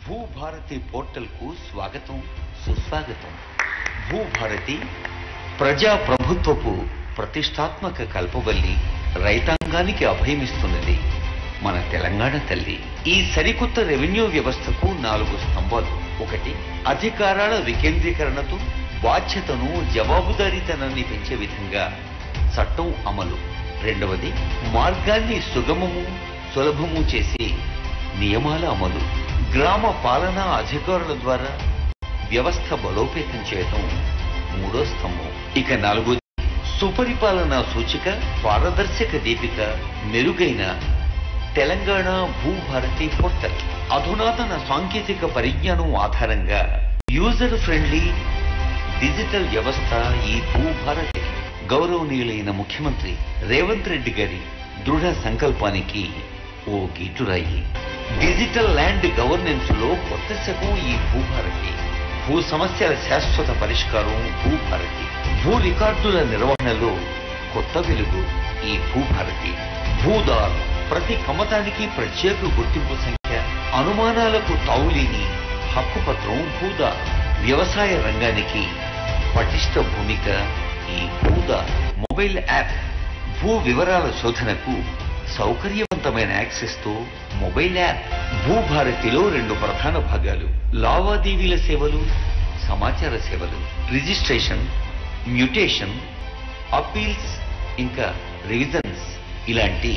Bhubharati portal కు స్వాగతం సుస్వాగతం. భూభారతి ప్రజా ప్రభుత్వపు ప్రతిష్టాత్మక కల్పవల్లి, రైతాంగానికి అభయమిస్తున్నది మన తెలంగాణ తల్లి. ఈ సరికొత్త రెవెన్యూ వ్యవస్థకు 4 స్తంభాలు. 1, అధికారాల వికేంద్రీకరణతో బాధ్యతను, జవాబుదారీతనాన్ని పెంచే విధంగా చట్టం అమలు. 2వది, మార్గాన్ని సుగమము సులభము చేసే నియమాల అమలు. గ్రామ పాలనా అధికారుల ద్వారా వ్యవస్థ బలోపేతం చేయటం 3వ స్తంభం. ఇక 4వది, సుపరిపాలనా సూచిక, పారదర్శక దీపిక, మెరుగైన తెలంగాణ భూభారతి పోర్టల్. అధునాతన సాంకేతిక పరిజ్ఞానం ఆధారంగా యూజర్ ఫ్రెండ్లీ డిజిటల్ వ్యవస్థ ఈ భూభారతి. గౌరవనీయులైన ముఖ్యమంత్రి రేవంత్ రెడ్డి గారి దృఢ సంకల్పానికి ఓ గీటురాయి. డిజిటల్ ల్యాండ్ గవర్నెన్స్ లో కొత్త శకం ఈ భూభారతి. భూ సమస్యల శాశ్వత పరిష్కారం భూభారతి. భూ రికార్డుల నిర్వహణలో కొత్త వెలుగు ఈ భూభారతి. భూదార్ ప్రతి కమతానికి ప్రత్యేక గుర్తింపు సంఖ్య, అనుమానాలకు తావులేని హక్కుపత్రం భూదార్. వ్యవసాయ రంగానికి పటిష్ట భూమిక ఈ భూదార్. మొబైల్ యాప్ భూ వివరాల శోధనకు సౌకర్యవంతమైన యాక్సెస్ తో మొబైల్ యాప్. భూభారతిలో 2 ప్రధాన భాగాలు: లావాదేవీల సేవలు, సమాచార సేవలు. రిజిస్ట్రేషన్, మ్యూటేషన్, అప్పీల్స్, ఇంకా రివిజన్స్ ఇలాంటి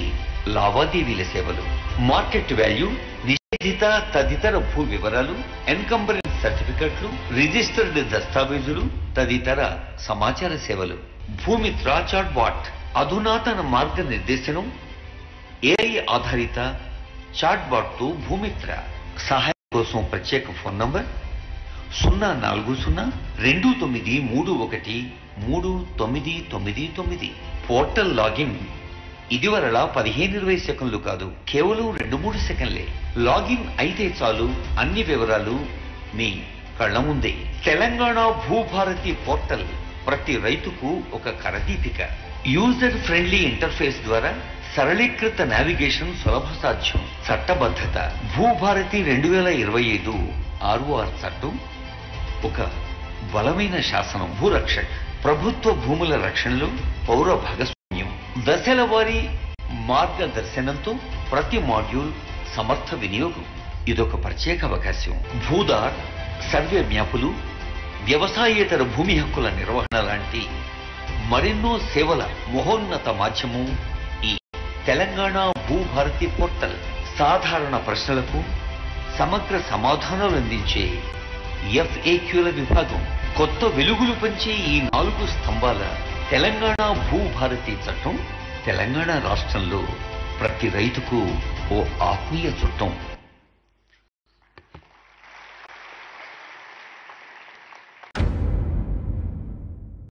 లావాదేవీల సేవలు. మార్కెట్ వాల్యూ, నిషేధిత తదితర భూ వివరాలు, ఎన్కంబరెన్స్ సర్టిఫికెట్లు, రిజిస్టర్డ్ దస్తావేజులు తదితర సమాచార సేవలు. భూమిత్ర చాట్బాట్ అధునాతన మార్గనిర్దేశనం, ఏఐ ఆధారిత చాట్బాట్ తో భూమిత్ర. సహాయం కోసం ప్రత్యేక ఫోన్ నంబర్ 04029313999. పోర్టల్ లాగిన్ ఇదివరలా 15-20 సెకండ్లు కాదు, కేవలం 2-3 సెకండ్లే. లాగిన్ అయితే చాలు, అన్ని వివరాలు మీ కళ్ల ముందే. తెలంగాణ భూభారతి పోర్టల్ ప్రతి రైతుకు ఒక కరదీపిక. యూజర్ ఫ్రెండ్లీ ఇంటర్ఫేస్ ద్వారా సరళీకృత నావిగేషన్ సులభ సాధ్యం. చట్టబద్ధత. భూభారతి 2025 ROR చట్టం ఒక బలమైన శాసనం. భూరక్షక్ ప్రభుత్వ భూముల రక్షణలో పౌర భాగస్వామ్యం. దశల వారీ మార్గదర్శనంతో ప్రతి మాడ్యూల్ సమర్థ వినియోగం. ఇదొక ప్రత్యేక అవకాశం. భూదార్ సర్వే మ్యాపులు, వ్యవసాయేతర భూమి హక్కుల నిర్వహణ లాంటి మరెన్నో సేవల మహోన్నత మాధ్యమం ఈ తెలంగాణ భూభారతి పోర్టల్. సాధారణ ప్రశ్నలకు సమగ్ర సమాధానాలు అందించే FAQల విభాగం. కొత్త వెలుగులు పంచే ఈ 4 స్తంభాల తెలంగాణ భూభారతి చట్టం తెలంగాణ రాష్ట్రంలో ప్రతి రైతుకు ఓ ఆత్మీయ చుట్టం.